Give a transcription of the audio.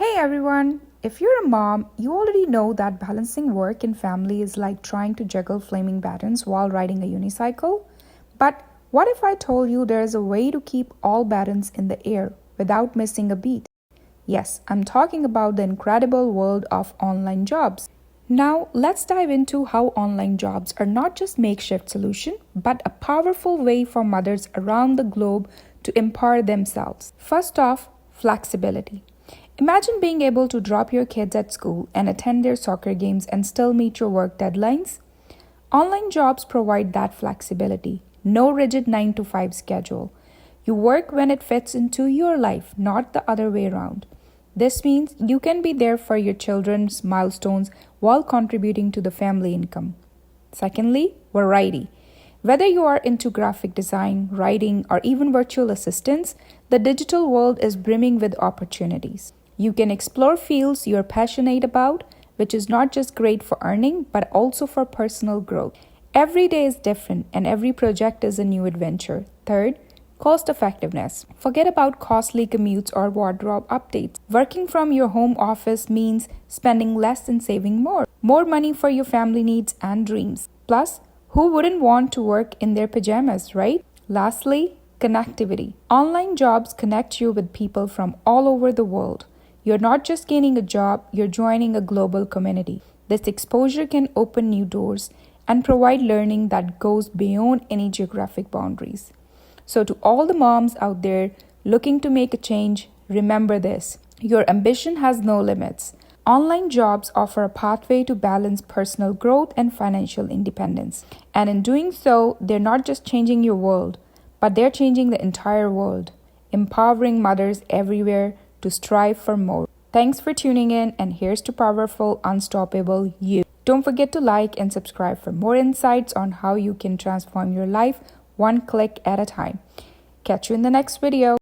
Hey everyone! If you're a mom, you already know that balancing work and family is like trying to juggle flaming batons while riding a unicycle. But what if I told you there is a way to keep all batons in the air without missing a beat? Yes, I'm talking about the incredible world of online jobs. Now, let's dive into how online jobs are not just makeshift solution, but a powerful way for mothers around the globe to empower themselves. First off, flexibility. Imagine being able to drop your kids at school and attend their soccer games and still meet your work deadlines. Online jobs provide that flexibility. No rigid 9 to 5 schedule. You work when it fits into your life, not the other way around. This means you can be there for your children's milestones while contributing to the family income. Secondly, variety. Whether you are into graphic design, writing, or even virtual assistants, the digital world is brimming with opportunities. You can explore fields you're passionate about, which is not just great for earning, but also for personal growth. Every day is different, and every project is a new adventure. Third, cost effectiveness. Forget about costly commutes or wardrobe updates. Working from your home office means spending less and saving more. More money for your family needs and dreams. Plus, who wouldn't want to work in their pajamas, right? Lastly, connectivity. Online jobs connect you with people from all over the world. You're not just gaining a job, you're joining a global community. This exposure can open new doors and provide learning that goes beyond any geographic boundaries. So, to all the moms out there looking to make a change, remember this: your ambition has no limits. Online jobs offer a pathway to balance personal growth and financial independence. And in doing so, they're not just changing your world, but they're changing the entire world, empowering mothers everywhere to strive for more. Thanks for tuning in, and here's to powerful, unstoppable you. Don't forget to like and subscribe for more insights on how you can transform your life one click at a time. Catch you in the next video.